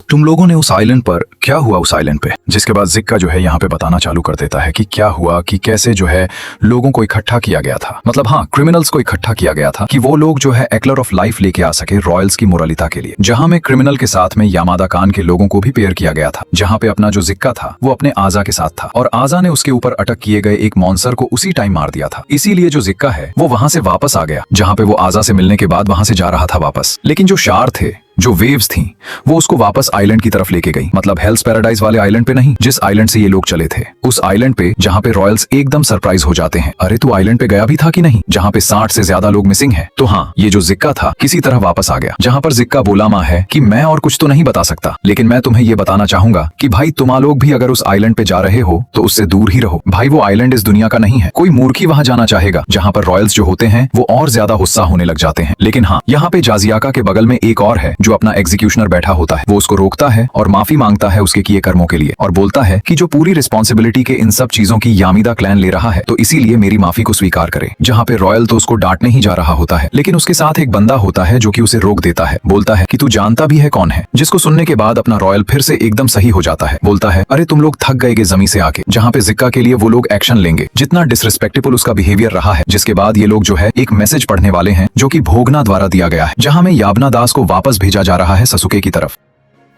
तुम लोगों ने उस आइलैंड पर क्या हुआ उस आइलैंड पे, जिसके बाद जिक्का जो है यहाँ पे बताना चालू कर देता है कि क्या हुआ, कि कैसे जो है लोगों को इकट्ठा किया गया था, मतलब हाँ क्रिमिनल्स को इकट्ठा किया गया था कि वो लोग जो है एक्लर ऑफ लाइफ लेके आ सके रॉयल्स की मोरालिता के लिए, जहाँ में क्रिमिनल के साथ में यामादा खान के लोगों को भी पेयर किया गया था, जहाँ पे अपना जो जिक्का था वो अपने आजा के साथ था और आजा ने उसके ऊपर अटक किए गए एक मॉन्स्टर को उसी टाइम मार दिया था। इसीलिए जो जिक्का है वो वहां से वापस आ गया, जहाँ पे वो आजा से मिलने के बाद वहां से जा रहा था वापस, लेकिन जो शार थे, जो वेव्स थीं, वो उसको वापस आइलैंड की तरफ लेके गई, मतलब हेल्स पैराडाइज वाले आइलैंड पे नहीं, जिस आइलैंड से ये लोग चले थे, उस आइलैंड पे जहाँ पे रॉयल्स एकदम सरप्राइज हो जाते हैं, अरे तू आइलैंड पे गया भी था कि नहीं, जहाँ पे 60 से ज्यादा लोग मिसिंग हैं। तो हाँ, ये जो जिक्का था किसी तरह वापस आ गया, जहाँ पर जिक्का बोला माँ है कि मैं और कुछ तो नहीं बता सकता, लेकिन मैं तुम्हें ये बताना चाहूंगा कि भाई तुम लोग भी अगर उस आइलैंड पे जा रहे हो तो उससे दूर ही रहो भाई, वो आइलैंड इस दुनिया का नहीं है, कोई मूर्खी वहाँ जाना चाहेगा जहाँ पर रॉयल्स जो होते हैं वो और ज्यादा गुस्सा होने लग जाते हैं। लेकिन हाँ, यहाँ पे जाजियाका के बगल में एक और है जो अपना एग्जीक्यूशनर बैठा होता है, वो उसको रोकता है और माफी मांगता है उसके किए कर्मों के लिए और बोलता है कि जो पूरी रिस्पॉन्सिबिलिटी के इन सब चीजों की यामिदा क्लैन ले रहा है, तो इसीलिए मेरी माफी को स्वीकार करे। जहाँ पे रॉयल तो उसको डांटने ही जा रहा होता है, लेकिन उसके साथ एक बंदा होता है जो कि उसे रोक देता है, बोलता है कि तू जानता भी है कौन है, जिसको सुनने के बाद अपना रॉयल फिर से एकदम सही हो जाता है, बोलता है अरे तुम लोग थक गए जमी से आके, जहाँ पे जिक्का के लिए वो लोग एक्शन लेंगे, जितना डिसरिस्पेक्टेबल उसका बिहेवियर रहा है। जिसके बाद ये लोग जो है एक मैसेज पढ़ने वाले हैं जो कि भोगना द्वारा दिया गया है, जहाँ में याबना दास को वापस भेजा जा रहा है ससुके की तरफ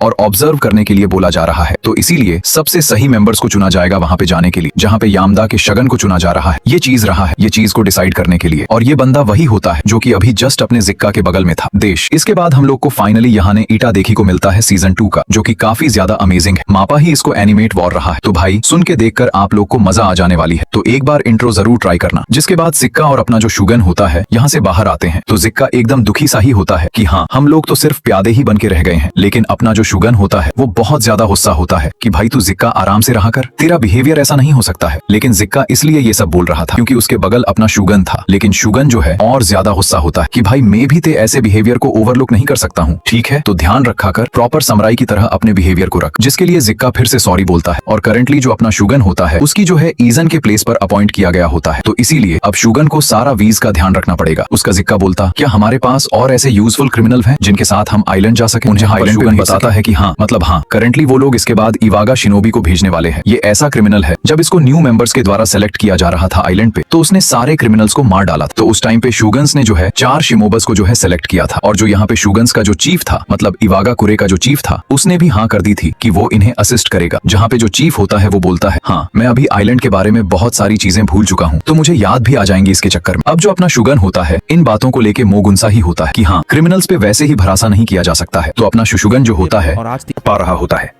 और ऑब्जर्व करने के लिए बोला जा रहा है। तो इसीलिए सबसे सही मेंबर्स को चुना जाएगा वहां पे जाने के लिए, जहां पे यामदा के शगन को चुना जा रहा है। ये चीज रहा है, ये चीज को डिसाइड करने के लिए, और ये बंदा वही होता है जो कि अभी जस्ट अपने जिक्का के बगल में था, देश। इसके बाद हम लोग को फाइनली यहाँ ने ईटा देखी को मिलता है सीजन 2 का, जो कि काफी ज्यादा अमेजिंग है। मापा ही इसको एनिमेट वॉर रहा है, तो भाई सुन के देखकर आप लोग को मजा आ जाने वाली है। तो एक बार इंट्रो जरूर ट्राई करना। जिसके बाद जिक्का और अपना जो शुगन होता है यहाँ से बाहर आते हैं, तो जिक्का एकदम दुखी सा ही होता है कि हाँ हम लोग तो सिर्फ प्यादे ही बन के रह गए हैं, लेकिन अपना जो शुगन होता है बहुत ज्यादा गुस्सा होता है कि भाई तू जिक्का आराम से रहा कर, तेरा बिहेवियर ऐसा नहीं हो सकता है। लेकिन जिक्का इसलिए ये सब बोल रहा था क्योंकि उसके बगल अपना शुगन था, लेकिन शुगन जो है और ज्यादा गुस्सा होता है कि भाई मैं भी ते ऐसे बिहेवियर को ओवरलुक नहीं कर सकता हूँ, ठीक है तो ध्यान रखा कर, प्रॉपर समराई की तरह अपने बिहेवियर को रख। जिसके लिए जिक्का फिर से सॉरी बोलता है और करंटली जो अपना शुगन होता है उसकी जो है ईजन के प्लेस पर अपॉइंट किया गया होता है, तो इसीलिए अब शुगन को सारा वीज का ध्यान रखना पड़ेगा। उसका जिक्का बोलता क्या हमारे पास और ऐसे यूजफुल क्रिमिनल हैं जिनके साथ हम आइलैंड जा सके? शुगन बताता है कि हाँ, मतलब हाँ करंटली वो लोग इसके बाद इवागा शिनोबी को भेजने वाले हैं। ये ऐसा क्रिमिनल है, जब इसको न्यू मेंबर्स के द्वारा सेलेक्ट किया जा रहा था आइलैंड पे, तो उसने सारे क्रिमिनल्स को मार डाला। तो उस टाइम पे शुगन्स ने जो है 4 शिमोबस को जो है सेलेक्ट किया था, और जो यहाँ पे शुगन्स का जो चीफ था, मतलब इवागा कुरे का जो चीफ था, उसने भी हाँ कर दी थी कि वो इन्हें असिस्ट करेगा। जहाँ पे जो चीफ होता है वो बोलता है हाँ मैं अभी आइलैंड के बारे में बहुत सारी चीजें भूल चुका हूँ, तो मुझे याद भी आ जाएंगी इसके चक्कर में। अब जो अपना शुगन होता है इन बातों को लेके मोगुंसा ही होता है कि हाँ क्रिमिनल्स पे वैसे ही भरोसा नहीं किया जा सकता है, तो अपना शुगन जो होता है पा रहा होता है।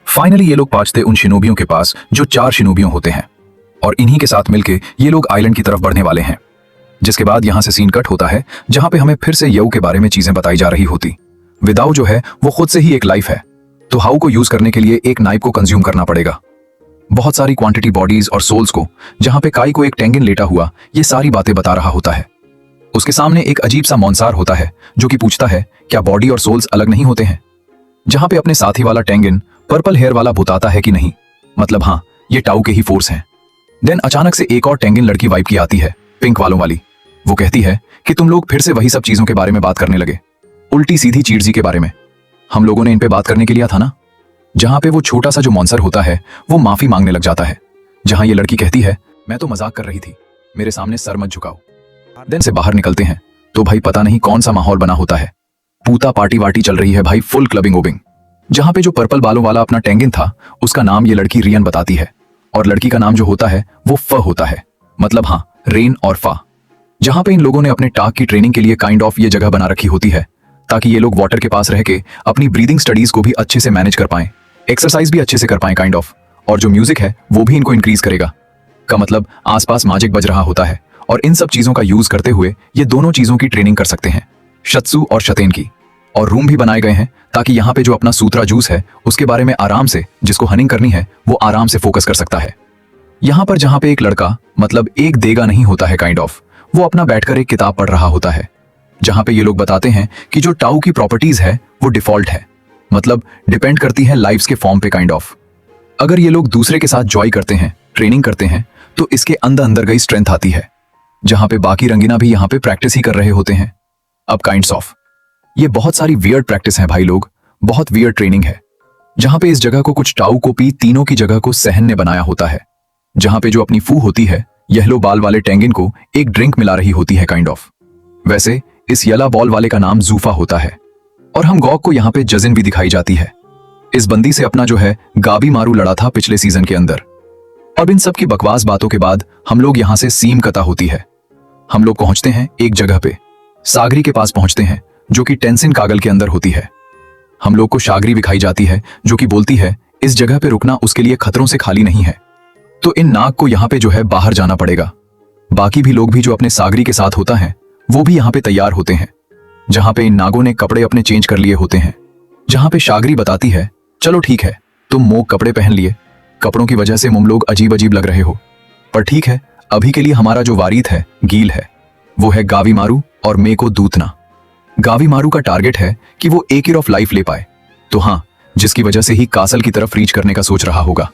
फाइनली ये लोग पहुंचते उन शिनोबियों के पास जो 4 शिनोबियों होते हैं, और इन्हीं के साथ मिलके ये लोग आइलैंड की तरफ बढ़ने वाले हैं। जिसके बाद यहाँ से सीन कट होता है जहाँ पे हमें फिर से यऊ के बारे में चीजें बताई जा रही होती। विदाउ जो है वो खुद से ही एक लाइफ है, तो हाउ को यूज करने के लिए एक नाइफ को कंज्यूम करना पड़ेगा, बहुत सारी क्वांटिटी बॉडीज और सोल्स को, जहाँ पे काई को एक टेंगिन लेटा हुआ ये सारी बातें बता रहा होता है। उसके सामने एक अजीब सा मॉन्सार होता है जो कि पूछता है क्या बॉडी और सोल्स अलग नहीं होते हैं? जहाँ पे अपने साथी वाला टेंगिन पर्पल हेयर वाला बताता है कि नहीं, मतलब हाँ ये टाउ के ही फोर्स हैं। देन अचानक से एक और टेंगिन लड़की वाइप की आती है, पिंक वालों वाली। वो कहती है कि तुम लोग फिर से वही सब चीजों के बारे में बात करने लगे, उल्टी सीधी चीड़जी के बारे में। हम लोगों ने इन पे बात करने के लिए था ना। जहाँ पे वो छोटा सा जो मॉन्स्टर होता है वो माफी मांगने लग जाता है, जहाँ ये लड़की कहती है मैं तो मजाक कर रही थी, मेरे सामने सर मत झुकाओ। देन से बाहर निकलते हैं तो भाई पता नहीं कौन सा माहौल बना होता है, पूता पार्टी वार्टी चल रही है भाई, फुल क्लबिंग ओबिंग। जहाँ पे जो पर्पल बालों वाला अपना टेंगिन था उसका नाम ये लड़की रियन बताती है, और लड़की का नाम जो होता है वो फ होता है, मतलब हाँ रेन और फा। जहाँ पे इन लोगों ने अपने टाक की ट्रेनिंग के लिए काइंड ऑफ ये जगह बना रखी होती है ताकि ये लोग वाटर के पास रह के अपनी ब्रीदिंग स्टडीज को भी अच्छे से मैनेज कर पाएं, एक्सरसाइज भी अच्छे से कर पाएं काइंड ऑफ, और जो म्यूजिक है वो भी इनको इंक्रीज करेगा। का मतलब आसपास मैजिक बज रहा होता है, और इन सब चीजों का यूज करते हुए ये दोनों चीजों की ट्रेनिंग कर सकते हैं, शत्सु और शतेन की। और रूम भी बनाए गए हैं ताकि यहाँ पे जो अपना सूत्रा जूस है उसके बारे में आराम से, जिसको हनिंग करनी है वो आराम से फोकस कर सकता है। यहाँ पर जहाँ पे एक लड़का, मतलब एक देगा नहीं होता है काइंड ऑफ, वो अपना बैठकर एक किताब पढ़ रहा होता है, जहाँ पे ये लोग बताते हैं कि जो टाउ की प्रॉपर्टीज है वो डिफॉल्ट है, मतलब डिपेंड करती है लाइव्स के फॉर्म पे काइंड ऑफ। अगर ये लोग दूसरे के साथ जॉय करते हैं, ट्रेनिंग करते हैं, तो इसके अंदर अंदर गई स्ट्रेंथ आती है, जहाँ पे बाकी रंगीना भी यहाँ पे प्रैक्टिस ही कर रहे होते हैं। अब काइंड्स ऑफ ये बहुत सारी वियर्ड प्रैक्टिस है भाई लोग, बहुत वियर्ड ट्रेनिंग है, जहां पे इस जगह को कुछ टाऊ को पी तीनों की जगह को सहन ने बनाया होता है, जहां पे जो अपनी फू होती है येलो बाल वाले टेंगिन को एक ड्रिंक मिला रही होती है काइंड ऑफ। वैसे इस येला बॉल वाले का नाम जूफा होता है और हम गॉग को यहाँ पे जजिन भी दिखाई जाती है। इस बंदी से अपना जो है गाबी मारू लड़ा था पिछले सीजन के अंदर। अब इन सब की बकवास बातों के बाद हम लोग यहाँ से सीम कता होती है। हम लोग पहुंचते हैं एक जगह पे, सागरी के पास पहुंचते हैं जो कि टेंसिन कागल के अंदर होती है। हम लोग को सागरी दिखाई जाती है जो कि बोलती है इस जगह पे रुकना उसके लिए खतरों से खाली नहीं है, तो इन नाग को यहाँ पे जो है बाहर जाना पड़ेगा। बाकी भी लोग भी जो अपने सागरी के साथ होता है वो भी यहाँ पे तैयार होते हैं, जहां पे इन नागों ने कपड़े अपने चेंज कर लिए होते हैं। जहां पे सागरी बताती है चलो ठीक है तुम मोग कपड़े पहन लिए, कपड़ों की वजह से तुम लोग अजीब अजीब लग रहे हो, पर ठीक है अभी के लिए हमारा जो वारीत है गील है, वो है गावी मारू और मे को दूतना। गावी मारू का टारगेट है कि वो एक ईयर ऑफ लाइफ ले पाए, तो हाँ जिसकी वजह से ही कासल की तरफ रीच करने का सोच रहा होगा।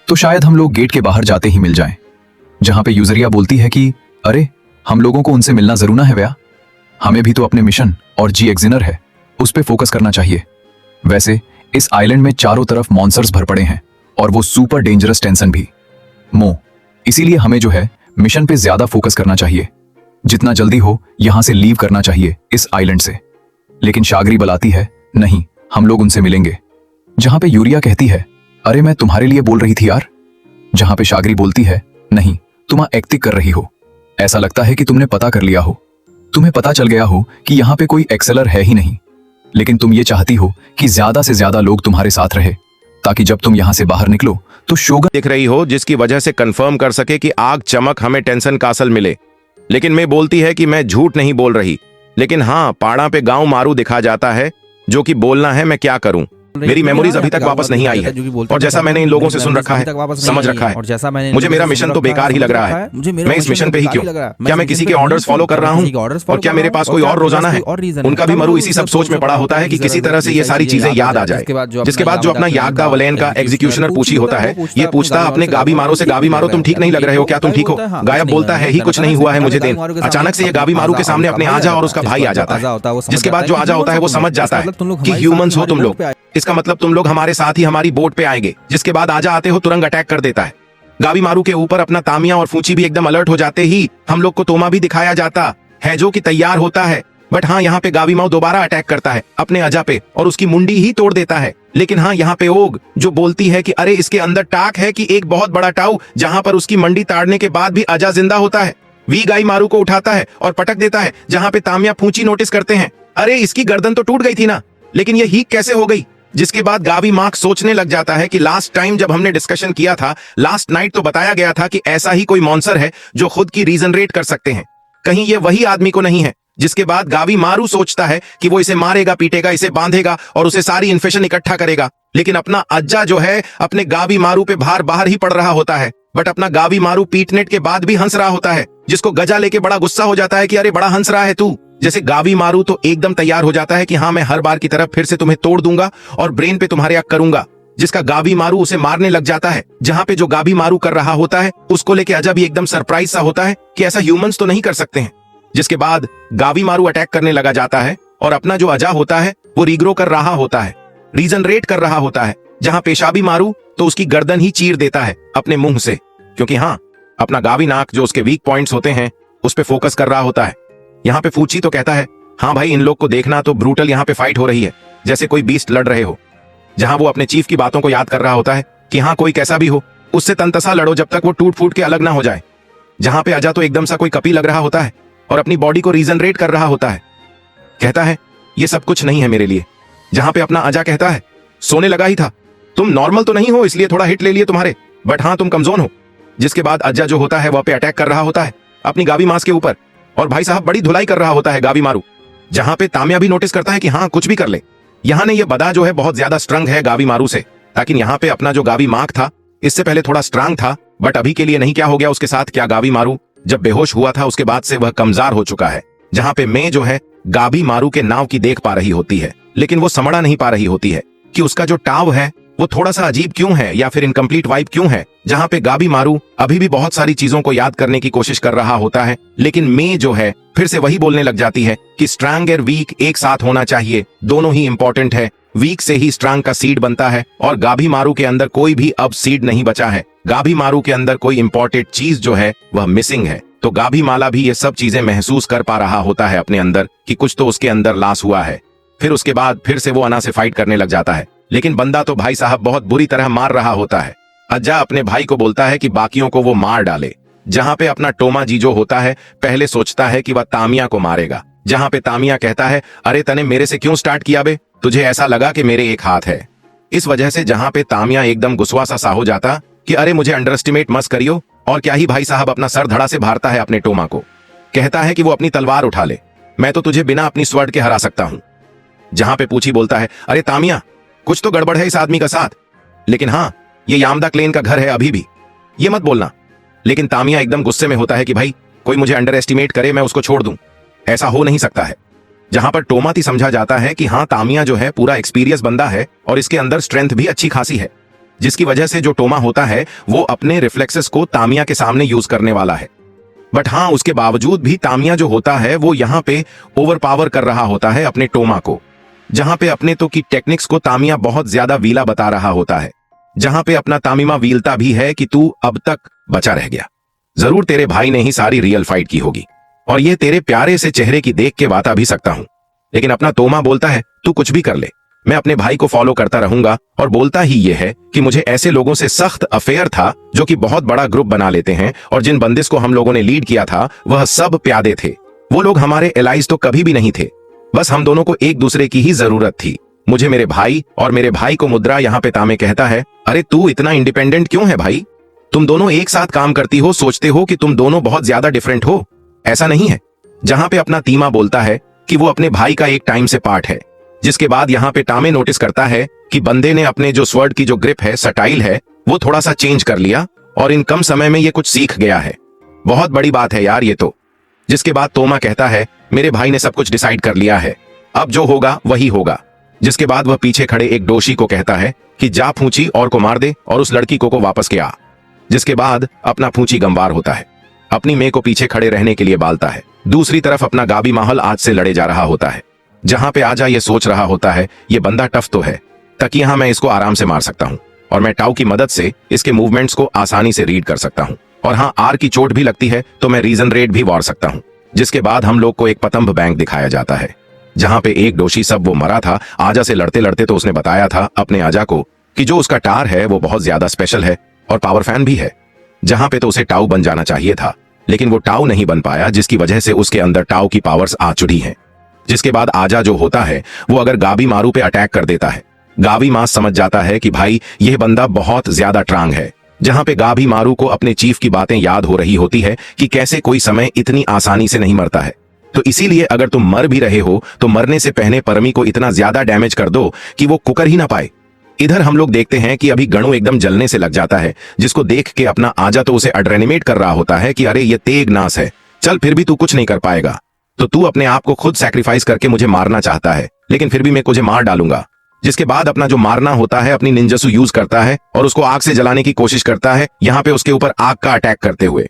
तो शायद हम लोग गेट के बाहर जाते ही मिल जाएं, जहां पे यूजरिया बोलती है कि अरे हम लोगों को उनसे मिलना जरूर है व्या, हमें भी तो अपने मिशन और जी एग्जिनर है उस पे फोकस करना चाहिए। वैसे इस आइलैंड में चारों तरफ मॉन्स्टर्स भर पड़े हैं और वो सुपर डेंजरस टेंशन भी इसीलिए हमें जो है मिशन पे ज्यादा फोकस करना चाहिए, जितना जल्दी हो यहां से लीव करना चाहिए इस आइलैंड से। लेकिन सागरी बुलाती है नहीं हम लोग उनसे मिलेंगे, जहां पे यूरिया कहती है अरे मैं तुम्हारे लिए बोल रही थी यार, जहां पे सागरी बोलती है नहीं तुम एक्टिंग कर रही हो, ऐसा लगता है कि तुमने पता कर लिया हो, तुम्हें पता चल गया हो कि यहाँ पे कोई एक्सेलर है ही नहीं, लेकिन तुम ये चाहती हो कि ज्यादा से ज्यादा लोग तुम्हारे साथ रहे ताकि जब तुम यहाँ से बाहर निकलो तो शोगन दिख रही हो, जिसकी वजह से कंफर्म कर सके कि आग चमक हमें टेंशन कासल मिले। लेकिन मैं बोलती है कि मैं झूठ नहीं बोल रही, लेकिन हाँ पहाड़ा पे गांव मारू दिखा जाता है, जो कि बोलना है मैं क्या करूं, मेरी मेमोरीज अभी तक वापस नहीं आई है और जैसा मैंने इन लोगों से सुन रखा है समझ रखा है, मुझे मेरा मिशन तो बेकार ही लग रहा है। मैं इस मिशन पे ही क्यों, क्या मैं किसी के ऑर्डर्स फॉलो कर रहा हूँ और क्या मेरे पास कोई और रोजाना है? उनका भी मरु इसी सब सोच में पड़ा होता है कि किसी तरह से ये सारी चीजें याद आ जाए। जिसके बाद जो अपना यागदा वलेन का एग्जीक्यूशनर पूछी होता है, ये पूछता अपने गाबी मारो से गाबी मारो तुम ठीक नहीं लग रहे हो क्या, तुम ठीक हो? गायब बोलता है ही कुछ नहीं हुआ है मुझे दिन। अचानक से ये गाबी मारू के सामने अपने आजा और उसका भाई आ जाता है, जिसके बाद जो आजा होता है वो समझ जाता है कि ह्यूमंस हो तुम लोग, इसका मतलब तुम लोग हमारे साथ ही हमारी बोट पे आएंगे। जिसके बाद आजा आते हो तुरंत अटैक कर देता है। गावी मारू के ऊपर अपना तामिया और फूची भी एकदम अलर्ट हो जाते ही हम लोग को तोमा भी दिखाया जाता है जो कि तैयार होता है। बट हाँ यहाँ पे गावी माऊ दोबारा अटैक करता है अपने अजा पे और उसकी मुंडी ही तोड़ देता है। लेकिन हाँ यहाँ पे ओग जो बोलती है कि अरे इसके अंदर टाक है कि एक बहुत बड़ा टाऊ, जहां पर उसकी मंडी ताड़ने के बाद भी अजा जिंदा होता है। वी गाई मारू को उठाता है और पटक देता है, जहां पे तामिया फूची नोटिस करते हैं अरे इसकी गर्दन तो टूट गई थी ना, लेकिन ये हीक कैसे हो गई? जिसके बाद गावी मार्क सोचने लग जाता है कि लास्ट टाइम जब हमने डिस्कशन किया था लास्ट नाइट तो बताया गया था कि ऐसा ही कोई मॉन्स्टर है जो खुद की रीजनरेट कर सकते हैं, कहीं ये वही आदमी को नहीं है? जिसके बाद गावी मारू सोचता है कि वो इसे मारेगा पीटेगा इसे बांधेगा और उसे सारी इन्फेक्शन इकट्ठा करेगा। लेकिन अपना अज्जा जो है अपने गावी मारू पे बाहर ही पड़ रहा होता है। बट अपना गावी मारू पीटने के बाद भी हंस रहा होता है, जिसको गजा लेके बड़ा गुस्सा हो जाता है कि अरे बड़ा हंस रहा है तू। जैसे गावी मारू तो एकदम तैयार हो जाता है कि हाँ मैं हर बार की तरह फिर से तुम्हें तोड़ दूंगा और ब्रेन पे तुम्हारे आग करूंगा। जिसका गावी मारू उसे मारने लग जाता है। जहां पे जो गावी मारू कर रहा होता है उसको लेके अजा भी एकदम सरप्राइज सा होता है कि ऐसा ह्यूमंस तो नहीं कर सकते हैं। जिसके बाद गावी मारू अटैक करने लगा जाता है और अपना जो अजा होता है वो रीग्रो कर रहा होता है, रीजनरेट कर रहा होता है। जहां पेशाबी मारू तो उसकी गर्दन ही चीर देता है अपने मुंह से, क्योंकि हाँ अपना गावी नाक जो उसके वीक पॉइंट्स होते हैं उस पे फोकस कर रहा होता है। यहाँ पे फूची तो कहता है हाँ भाई इन लोग को देखना तो ब्रूटल यहाँ पे फाइट हो रही है, जैसे कोई बीस्ट लड़ रहे हो। जहां वो अपने चीफ की बातों को याद कर रहा होता है कि हाँ कोई कैसा भी हो उससे तनतसा लड़ो जब तक वो टूट फूट के अलग ना हो जाए। जहां पे अजा तो एकदम सा कोई कपी लग रहा होता है और अपनी बॉडी को रीजनरेट कर रहा होता है, कहता है ये सब कुछ नहीं है मेरे लिए। जहां पे अपना अजा कहता है सोने लगा ही था, तुम नॉर्मल तो नहीं हो इसलिए थोड़ा हिट ले लिए तुम्हारे, बट हाँ तुम कमजोर हो। जिसके बाद अज्जा जो होता है वह पे अटैक कर रहा होता है अपनी गावी मांस के ऊपर और भाई साहब बड़ी धुलाई कर रहा होता है गावी मारू। जहां पे तामिया भी नोटिस करता है कि हाँ कुछ भी कर ले। यहाँ ने ये बदा जो है बहुत ज्यादा स्ट्रंग है गावी मारू से, ताकि यहाँ पे अपना जो गावी मार्क था इससे पहले थोड़ा स्ट्रांग था, बट अभी के लिए नहीं। क्या हो गया उसके साथ, क्या गावी मारू जब बेहोश हुआ था उसके बाद से वह कमजार हो चुका है। जहां पे मैं जो है गावी मारू के नाव की देख पा रही होती है, लेकिन वो समझा नहीं पा रही होती है कि उसका जो टाव है वो थोड़ा सा अजीब क्यों है या फिर इनकम्प्लीट वाइब क्यों है। जहां पे गावी मारू अभी भी बहुत सारी चीजों को याद करने की कोशिश कर रहा होता है, लेकिन मैं जो है फिर से वही बोलने लग जाती है कि स्ट्रांग और वीक एक साथ होना चाहिए, दोनों ही इंपॉर्टेंट है। वीक से ही स्ट्रांग का सीड बनता है और गाभी मारू के अंदर कोई भी अब सीड नहीं बचा है। गाभी मारू के अंदर कोई इंपॉर्टेंट चीज जो है वह मिसिंग है। तो गाभी माला भी ये सब चीजें महसूस कर पा रहा होता है अपने अंदर कि कुछ तो उसके अंदर लॉस हुआ है। फिर उसके बाद फिर से वो अना से फाइट करने लग जाता है, लेकिन बंदा तो भाई साहब बहुत बुरी तरह मार रहा होता है। अज्जा अपने भाई को बोलता है कि बाकियों को वो मार डाले। जहां पे अपना टोमा जीजो होता है पहले सोचता है कि वह तामिया को मारेगा, जहां पे तामिया कहता है अरे तने मेरे से क्यों स्टार्ट किया बे, तुझे ऐसा लगा कि मेरे एक हाथ है। इस वजह से जहां पे तामिया एकदम गुस्सा सा हो जाता कि अरे मुझे अंडर एस्टिमेट मत करियो, और क्या ही भाई साहब अपना सर धड़ा से भारता है अपने टोमा को। कहता है कि वो अपनी तलवार उठा ले, मैं तो तुझे बिना अपनी स्वर्ड के हरा सकता हूं। जहां पे पूछी बोलता है अरे तामिया कुछ तो गड़बड़ है इस आदमी का साथ, लेकिन हाँ ये यामदा क्लेन का घर है अभी भी, ये मत बोलना। लेकिन तामिया एकदम गुस्से में होता है कि भाई कोई मुझे अंडर एस्टिमेट करे मैं उसको छोड़ दूं, ऐसा हो नहीं सकता है। जहां पर टोमाती समझा जाता है कि हाँ तामिया जो है पूरा एक्सपीरियंस बंदा है और इसके अंदर स्ट्रेंथ भी अच्छी खासी है, जिसकी वजह से जो टोमा होता है वो अपने रिफ्लेक्सेस को तामिया के सामने यूज करने वाला है। बट हाँ उसके बावजूद भी तामिया जो होता है वो यहाँ पे ओवर पावर कर रहा होता है अपने टोमा को, जहां पे अपने तो की टेक्निक्स को तामिया बहुत ज्यादा वीला बता रहा होता है, जहां पे अपना तामिमा वीलता भी है कि तू अब तक बचा रह गया, जरूर तेरे भाई ने ही सारी रियल फाइट की होगी और ये तेरे प्यारे से चेहरे की देख के बता भी सकता हूं। लेकिन अपना तोमा बोलता है तू कुछ भी कर ले, मैं अपने भाई को फॉलो करता रहूंगा, और बोलता ही ये है कि मुझे ऐसे लोगों से सख्त अफेयर था जो कि बहुत बड़ा ग्रुप बना लेते हैं, और जिन बंदिश को हम लोगों ने लीड किया था वह सब प्यादे थे। वो लोग हमारे एलाइज तो कभी भी नहीं थे, बस हम दोनों को एक दूसरे की ही जरूरत थी, मुझे मेरे भाई और मेरे भाई को मुद्रा। यहाँ पे तामे कहता है अरे तू इतना इंडिपेंडेंट क्यों है भाई, तुम दोनों एक साथ काम करती हो, सोचते हो कि तुम दोनों बहुत ज्यादा डिफरेंट हो, ऐसा नहीं है। जहां पे अपना तीमा बोलता है कि वो अपने भाई का एक टाइम से पार्ट है, जिसके बाद यहाँ पे टामे नोटिस करता है कि बंदे ने अपने जो स्वर्ड की जो ग्रिप है, स्टाइल है, वो थोड़ा सा चेंज कर लिया और इन कम समय में ये कुछ सीख गया है। बहुत बड़ी बात है यार ये तो। जिसके बाद तोमा कहता है मेरे भाई ने सब कुछ डिसाइड कर लिया है, अब जो होगा वही होगा। जिसके बाद वह पीछे खड़े एक डोशी को कहता है कि जा फूंची और को मार दे और उस लड़की को वापस के आ। जिसके बाद अपना फूंची गंवार होता है, अपनी मेय को पीछे खड़े रहने के लिए बालता है। दूसरी तरफ अपना गाबी माहौल आज से लड़े जा रहा होता है, जहां पे आजा ये सोच रहा होता है ये बंदा टफ तो है, ताकि यहां मैं इसको आराम से मार सकता हूं और मैं टाउ की मदद से इसके मूवमेंट्स को आसानी से रीड कर सकता हूं, और हाँ आर की चोट भी लगती है तो मैं रीजन रेट भी वार सकता हूं। जिसके बाद हम लोग को एक पतंभ बैंक दिखाया जाता है, जहां पे एक डोशी सब वो मरा था आजा से लड़ते लड़ते, तो उसने बताया था अपने आजा को कि जो उसका टार है वो बहुत ज्यादा स्पेशल है और पावर फैन भी है, जहां पे तो उसे टाउ बन जाना चाहिए था, लेकिन वो टाउ नहीं बन पाया, जिसकी वजह से उसके अंदर टाउ की पावर्स आ चुकी हैं। जिसके बाद आजा जो होता है वो अगर गाबी मारू पे अटैक कर देता है, गाबी मास समझ जाता है कि भाई यह बंदा बहुत ज्यादा ट्रांग है, जहां पे गाबी मारू को अपने चीफ की बातें याद हो रही होती है कि कैसे कोई समय इतनी आसानी से नहीं मरता है। तो इसीलिए अगर तुम मर भी रहे हो तो मरने से पहले परमी को इतना ज्यादा डैमेज कर दो कि वो कुकर ही ना पाए। इधर हम लोग देखते हैं कि अभी गणु एकदम जलने से लग जाता है, जिसको देख के अपना आजा तो उसे एड्रेनिमेट कर रहा होता है कि अरे ये तेग नास है, चल फिर भी तू कुछ नहीं कर पाएगा, तो तू अपने आप को खुद सैक्रिफाइस करके मुझे मारना चाहता है, लेकिन फिर भी मैं तुझे मार डालूंगा। जिसके बाद अपना जो मारना होता है अपनी निंजसु यूज करता है और उसको आग से जलाने की कोशिश करता है, यहाँ पे उसके ऊपर आग का अटैक करते हुए।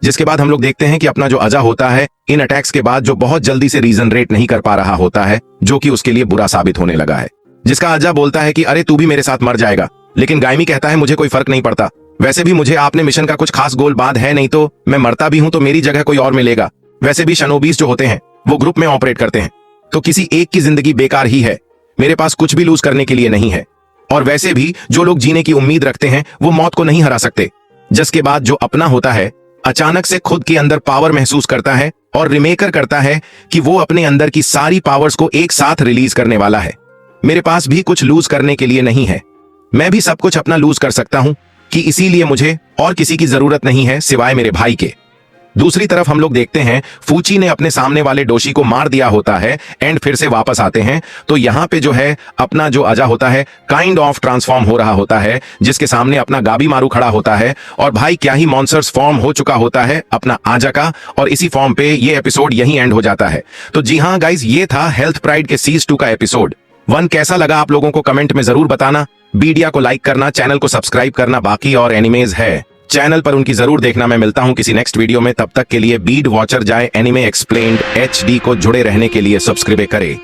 जिसके बाद हम लोग देखते हैं कि अपना जो अजा होता है इन अटैक्स के बाद जो बहुत जल्दी से रीजन रेट नहीं कर पा रहा होता है, जो कि उसके लिए बुरा साबित होने लगा है। जिसका अजा बोलता है कि अरे तू भी मेरे साथ मर जाएगा, लेकिन गायमी कहता है मुझे कोई फर्क नहीं पड़ता, वैसे भी मुझे आपने मिशन का कुछ खास गोल बात है नहीं, तो मैं मरता भी हूं तो मेरी जगह कोई और मिलेगा। वैसे भी शनोबीस जो होते हैं वो ग्रुप में ऑपरेट करते हैं, तो किसी एक की जिंदगी बेकार ही है, मेरे पास कुछ भी लूज करने के लिए नहीं है, और वैसे भी जो लोग जीने की उम्मीद रखते हैं वो मौत को नहीं हरा सकते। जिसके बाद जो अपना होता है अचानक से खुद के अंदर पावर महसूस करता है और रिमेकर करता है कि वो अपने अंदर की सारी पावर्स को एक साथ रिलीज करने वाला है। मेरे पास भी कुछ लूज करने के लिए नहीं है, मैं भी सब कुछ अपना लूज कर सकता हूं, कि इसीलिए मुझे और किसी की जरूरत नहीं है सिवाय मेरे भाई के। दूसरी तरफ हम लोग देखते हैं फूची ने अपने सामने वाले डोशी को मार दिया होता है एंड फिर से वापस आते हैं, तो यहाँ पे जो है अपना जो अजा होता है काइंड ऑफ ट्रांसफॉर्म हो रहा होता है, जिसके सामने अपना गाबी मारू खड़ा होता है, और भाई क्या ही मॉन्स्टर्स फॉर्म हो चुका होता है अपना आजा का, और इसी फॉर्म पे ये एपिसोड यही एंड हो जाता है। तो जी हाँ गाइज, ये था हेल्थ प्राइड के सीज 2 का एपिसोड 1। कैसा लगा आप लोगों को कमेंट में जरूर बताना, वीडियो को लाइक करना, चैनल को सब्सक्राइब करना बाकी और एनिमेज है चैनल पर उनकी जरूर देखना। मैं मिलता हूं किसी नेक्स्ट वीडियो में, तब तक के लिए बीड वॉचर जाए एनिमे एक्सप्लेन्ड HD को जुड़े रहने के लिए सब्सक्राइब करें।